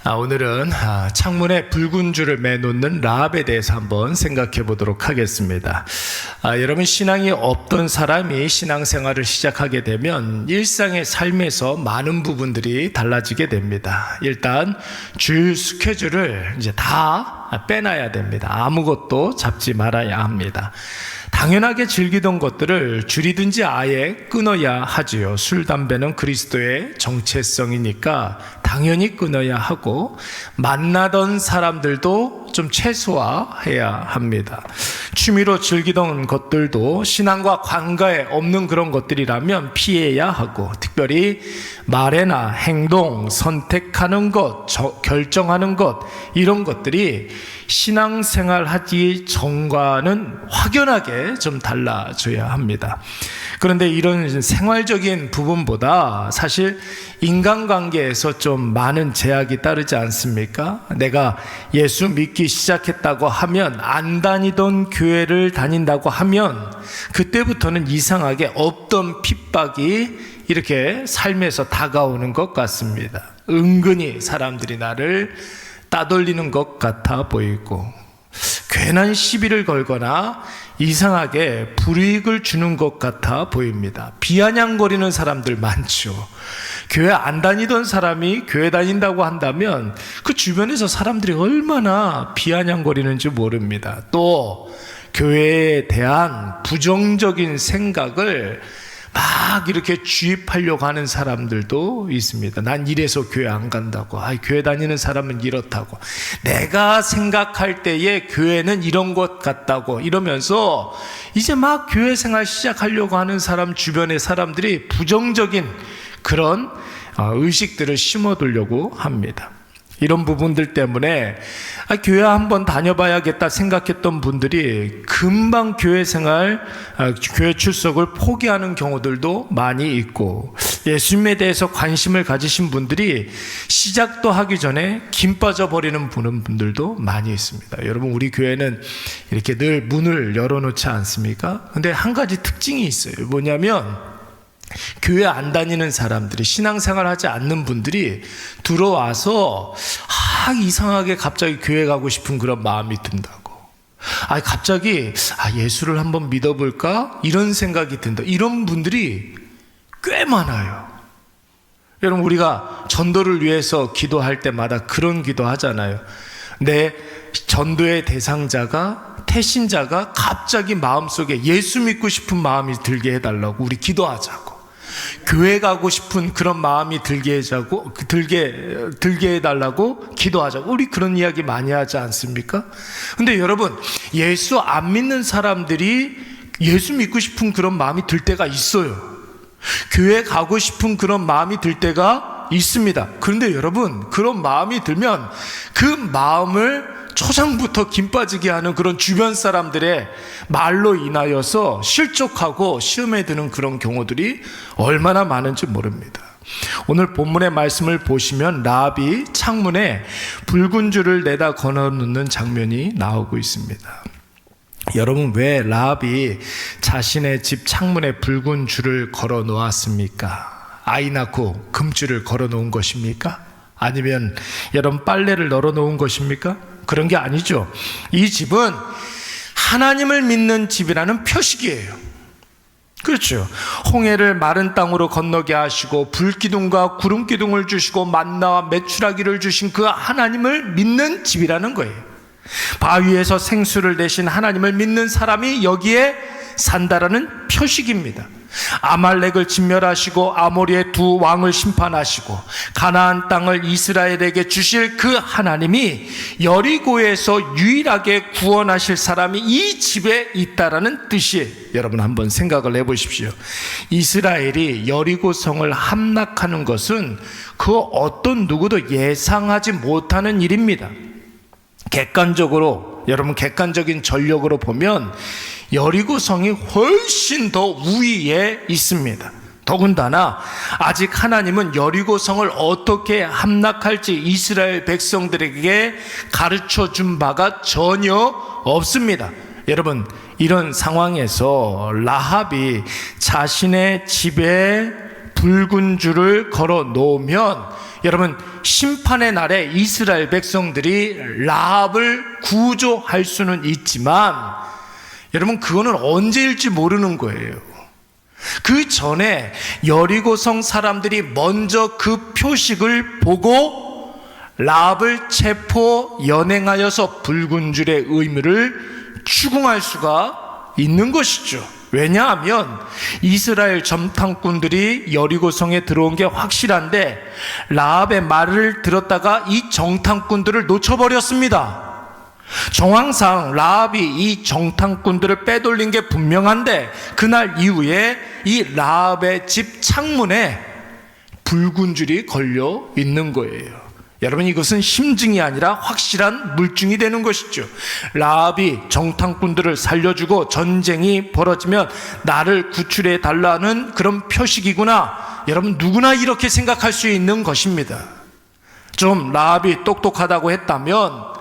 오늘은 창문에 붉은 줄을 매놓는 라합에 대해서 한번 생각해 보도록 하겠습니다. 여러분, 신앙이 없던 사람이 신앙생활을 시작하게 되면 일상의 삶에서 많은 부분들이 달라지게 됩니다. 일단 주일 스케줄을 이제 다 빼놔야 됩니다. 아무것도 잡지 말아야 합니다. 당연하게 즐기던 것들을 줄이든지 아예 끊어야 하지요. 술, 담배는 그리스도의 정체성이니까 당연히 끊어야 하고, 만나던 사람들도 좀 최소화해야 합니다. 취미로 즐기던 것들도 신앙과 관계에 없는 그런 것들이라면 피해야 하고, 특별히 말이나 행동, 선택하는 것, 결정하는 것, 이런 것들이 신앙생활 하기 전과는 확연하게 좀 달라져야 합니다. 그런데 이런 생활적인 부분보다 사실 인간관계에서 좀 많은 제약이 따르지 않습니까? 내가 예수 믿기 시작했다고 하면, 안 다니던 교회를 다닌다고 하면 그때부터는 이상하게 없던 핍박이 이렇게 삶에서 다가오는 것 같습니다. 은근히 사람들이 나를 따돌리는 것 같아 보이고, 괜한 시비를 걸거나 이상하게 불이익을 주는 것 같아 보입니다. 비아냥거리는 사람들 많죠. 교회 안 다니던 사람이 교회 다닌다고 한다면 그 주변에서 사람들이 얼마나 비아냥거리는지 모릅니다. 또 교회에 대한 부정적인 생각을 막 이렇게 주입하려고 하는 사람들도 있습니다. 난 이래서 교회 안 간다고, 교회 다니는 사람은 이렇다고, 내가 생각할 때에 교회는 이런 것 같다고, 이러면서 이제 막 교회 생활 시작하려고 하는 사람 주변의 사람들이 부정적인 그런 의식들을 심어두려고 합니다. 이런 부분들 때문에 교회 한번 다녀봐야겠다 생각했던 분들이 금방 교회 생활, 교회 출석을 포기하는 경우들도 많이 있고, 예수님에 대해서 관심을 가지신 분들이 시작도 하기 전에 김 빠져버리는 분들도 많이 있습니다. 여러분, 우리 교회는 이렇게 늘 문을 열어놓지 않습니까? 근데 한 가지 특징이 있어요. 뭐냐면, 교회 안 다니는 사람들이, 신앙생활 하지 않는 분들이 들어와서 이상하게 갑자기 교회 가고 싶은 그런 마음이 든다고, 갑자기 예수를 한번 믿어볼까? 이런 생각이 든다. 이런 분들이 꽤 많아요. 여러분, 우리가 전도를 위해서 기도할 때마다 그런 기도 하잖아요. 내 전도의 대상자가, 태신자가 갑자기 마음속에 예수 믿고 싶은 마음이 들게 해달라고 우리 기도하자고, 교회 가고 싶은 그런 마음이 들게 해달라고 기도하자고, 우리 그런 이야기 많이 하지 않습니까? 근데 여러분, 예수 안 믿는 사람들이 예수 믿고 싶은 그런 마음이 들 때가 있어요. 교회 가고 싶은 그런 마음이 들 때가 있습니다. 그런데 여러분, 그런 마음이 들면 그 마음을 초장부터 김 빠지게 하는 그런 주변 사람들의 말로 인하여서 실족하고 시험에 드는 그런 경우들이 얼마나 많은지 모릅니다. 오늘 본문의 말씀을 보시면 라합이 창문에 붉은 줄을 내다 걸어놓는 장면이 나오고 있습니다. 여러분, 왜 라합이 자신의 집 창문에 붉은 줄을 걸어 놓았습니까? 아이 낳고 금줄을 걸어 놓은 것입니까? 아니면 여러분, 빨래를 널어 놓은 것입니까? 그런 게 아니죠. 이 집은 하나님을 믿는 집이라는 표식이에요. 그렇죠. 홍해를 마른 땅으로 건너게 하시고 불기둥과 구름기둥을 주시고 만나와 메추라기를 주신 그 하나님을 믿는 집이라는 거예요. 바위에서 생수를 내신 하나님을 믿는 사람이 여기에 산다라는 표식입니다. 아말렉을 진멸하시고 아모리의 두 왕을 심판하시고 가나안 땅을 이스라엘에게 주실 그 하나님이 여리고에서 유일하게 구원하실 사람이 이 집에 있다라는 뜻이에요. 여러분, 한번 생각을 해보십시오. 이스라엘이 여리고성을 함락하는 것은 그 어떤 누구도 예상하지 못하는 일입니다. 객관적으로, 여러분, 객관적인 전력으로 보면 여리고성이 훨씬 더 우위에 있습니다. 더군다나 아직 하나님은 여리고성을 어떻게 함락할지 이스라엘 백성들에게 가르쳐 준 바가 전혀 없습니다. 여러분, 이런 상황에서 라합이 자신의 집에 붉은 줄을 걸어 놓으면 여러분 심판의 날에 이스라엘 백성들이 라합을 구조할 수는 있지만 여러분 그거는 언제일지 모르는 거예요. 그 전에 여리고성 사람들이 먼저 그 표식을 보고 라합을 체포 연행하여서 붉은 줄의 의무를 추궁할 수가 있는 것이죠. 왜냐하면 이스라엘 정탐꾼들이 여리고성에 들어온 게 확실한데 라합의 말을 들었다가 이 정탐꾼들을 놓쳐버렸습니다. 정황상 라합이 이 정탐꾼들을 빼돌린 게 분명한데 그날 이후에 이 라합의 집 창문에 붉은 줄이 걸려 있는 거예요. 여러분 이것은 심증이 아니라 확실한 물증이 되는 것이죠. 라합이 정탐꾼들을 살려주고 전쟁이 벌어지면 나를 구출해 달라는 그런 표식이구나. 여러분 누구나 이렇게 생각할 수 있는 것입니다. 좀 라합이 똑똑하다고 했다면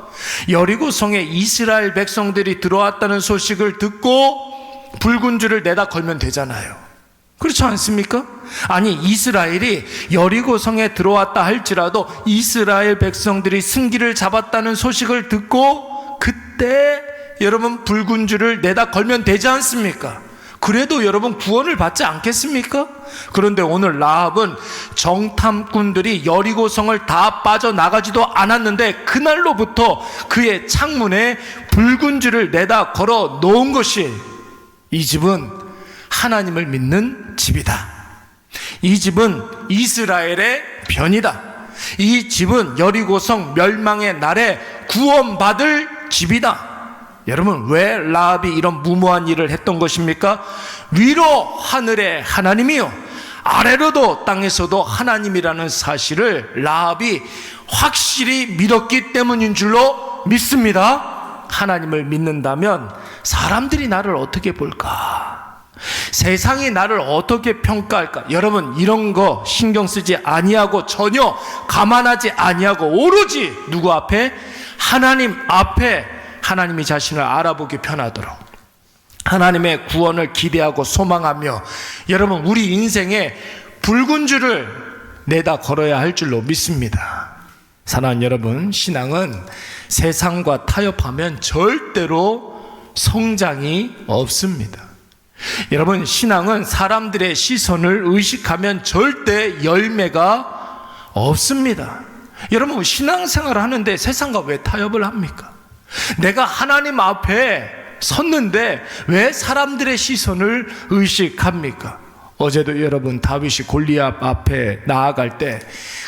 여리고성에 이스라엘 백성들이 들어왔다는 소식을 듣고 붉은 줄을 내다 걸면 되잖아요. 그렇지 않습니까? 아니 이스라엘이 여리고성에 들어왔다 할지라도 이스라엘 백성들이 승기를 잡았다는 소식을 듣고 그때 여러분 붉은 줄을 내다 걸면 되지 않습니까? 그래도 여러분 구원을 받지 않겠습니까? 그런데 오늘 라합은 정탐꾼들이 여리고성을 다 빠져나가지도 않았는데 그날로부터 그의 창문에 붉은 줄을 내다 걸어 놓은 것이 이 집은 하나님을 믿는 집이다. 이 집은 이스라엘의 편이다. 이 집은 여리고성 멸망의 날에 구원받을 집이다. 여러분 왜 라합이 이런 무모한 일을 했던 것입니까? 위로 하늘의 하나님이요 아래로도 땅에서도 하나님이라는 사실을 라합이 확실히 믿었기 때문인 줄로 믿습니다. 하나님을 믿는다면 사람들이 나를 어떻게 볼까? 세상이 나를 어떻게 평가할까? 여러분 이런 거 신경 쓰지 아니하고 전혀 감안하지 아니하고 오로지 누구 앞에? 하나님 앞에 하나님이 자신을 알아보기 편하도록 하나님의 구원을 기대하고 소망하며 여러분 우리 인생에 붉은 줄을 내다 걸어야 할 줄로 믿습니다. 사랑하는 여러분, 신앙은 세상과 타협하면 절대로 성장이 없습니다. 여러분 신앙은 사람들의 시선을 의식하면 절대 열매가 없습니다. 여러분 신앙생활을 하는데 세상과 왜 타협을 합니까? 내가 하나님 앞에 섰는데 왜 사람들의 시선을 의식합니까? 어제도 여러분 다윗이 골리앗 앞에 나아갈 때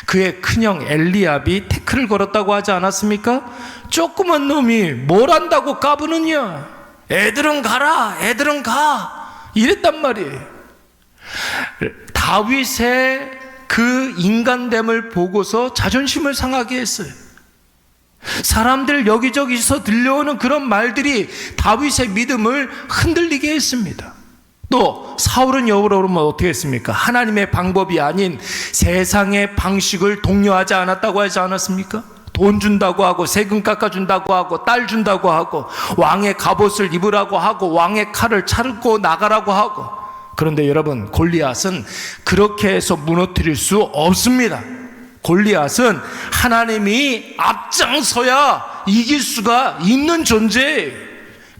그의 큰형 엘리압이 태클을 걸었다고 하지 않았습니까? 조그만 놈이 뭘 안다고 까부느냐? 애들은 가라, 애들은 가 이랬단 말이에요. 다윗의 그 인간됨을 보고서 자존심을 상하게 했어요. 사람들 여기저기서 들려오는 그런 말들이 다윗의 믿음을 흔들리게 했습니다. 또 사울은 여호와로만 어떻게 했습니까? 하나님의 방법이 아닌 세상의 방식을 독려하지 않았다고 하지 않았습니까? 돈 준다고 하고 세금 깎아준다고 하고 딸 준다고 하고 왕의 갑옷을 입으라고 하고 왕의 칼을 차고 나가라고 하고. 그런데 여러분 골리앗은 그렇게 해서 무너뜨릴 수 없습니다. 골리앗은 하나님이 앞장서야 이길 수가 있는 존재예요.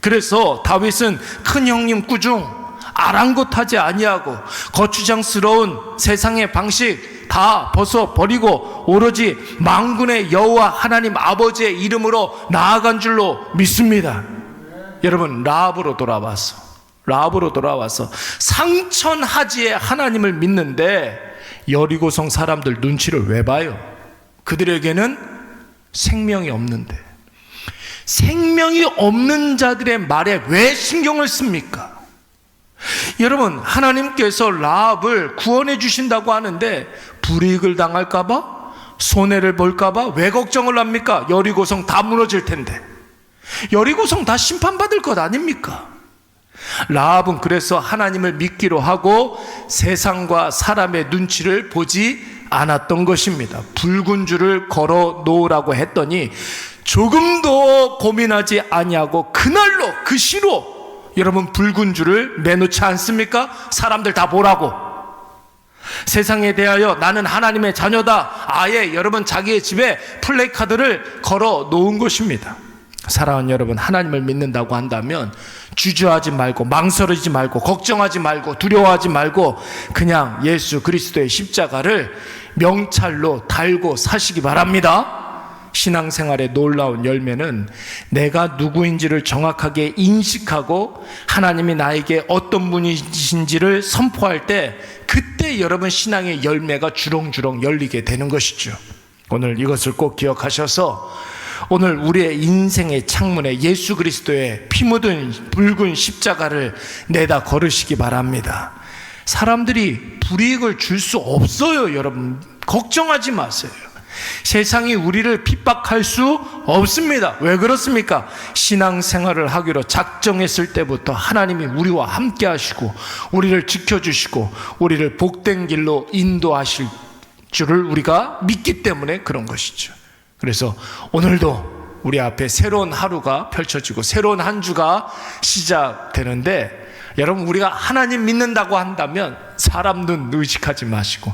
그래서 다윗은 큰 형님 꾸중 아랑곳하지 아니하고 거추장스러운 세상의 방식 다 벗어버리고 오로지 만군의 여호와 하나님 아버지의 이름으로 나아간 줄로 믿습니다. 여러분 라합으로 돌아와서 상천하지에 하나님을 믿는데 여리고성 사람들 눈치를 왜 봐요? 그들에게는 생명이 없는데 생명이 없는 자들의 말에 왜 신경을 씁니까? 여러분 하나님께서 라합을 구원해 주신다고 하는데 불이익을 당할까봐? 손해를 볼까봐? 왜 걱정을 합니까? 여리고성 다 무너질 텐데 여리고성 다 심판받을 것 아닙니까? 라합은 그래서 하나님을 믿기로 하고 세상과 사람의 눈치를 보지 않았던 것입니다. 붉은 줄을 걸어 놓으라고 했더니 조금도 고민하지 아니하고 그날로 그 시로 여러분 붉은 줄을 내놓지 않습니까? 사람들 다 보라고. 세상에 대하여 나는 하나님의 자녀다, 아예 여러분 자기의 집에 플래카드를 걸어 놓은 것입니다. 사랑하는 여러분, 하나님을 믿는다고 한다면 주저하지 말고, 망설이지 말고, 걱정하지 말고, 두려워하지 말고 그냥 예수 그리스도의 십자가를 명찰로 달고 사시기 바랍니다. 신앙생활의 놀라운 열매는 내가 누구인지를 정확하게 인식하고 하나님이 나에게 어떤 분이신지를 선포할 때, 그때 여러분 신앙의 열매가 주렁주렁 열리게 되는 것이죠. 오늘 이것을 꼭 기억하셔서 오늘 우리의 인생의 창문에 예수 그리스도의 피 묻은 붉은 십자가를 내다 걸으시기 바랍니다. 사람들이 불이익을 줄 수 없어요. 여러분 걱정하지 마세요. 세상이 우리를 핍박할 수 없습니다. 왜 그렇습니까? 신앙생활을 하기로 작정했을 때부터 하나님이 우리와 함께 하시고 우리를 지켜주시고 우리를 복된 길로 인도하실 줄을 우리가 믿기 때문에 그런 것이죠. 그래서 오늘도 우리 앞에 새로운 하루가 펼쳐지고 새로운 한 주가 시작되는데, 여러분 우리가 하나님 믿는다고 한다면 사람 눈 의식하지 마시고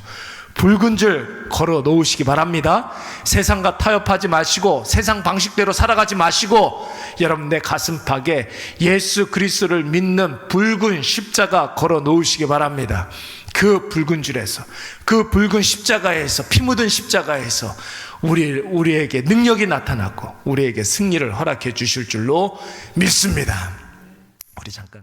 붉은 줄 걸어 놓으시기 바랍니다. 세상과 타협하지 마시고 세상 방식대로 살아가지 마시고 여러분 내 가슴팍에 예수 그리스도를 믿는 붉은 십자가 걸어 놓으시기 바랍니다. 그 붉은 줄에서, 그 붉은 십자가에서, 피 묻은 십자가에서 우리에게 능력이 나타나고 우리에게 승리를 허락해 주실 줄로 믿습니다. 우리 잠깐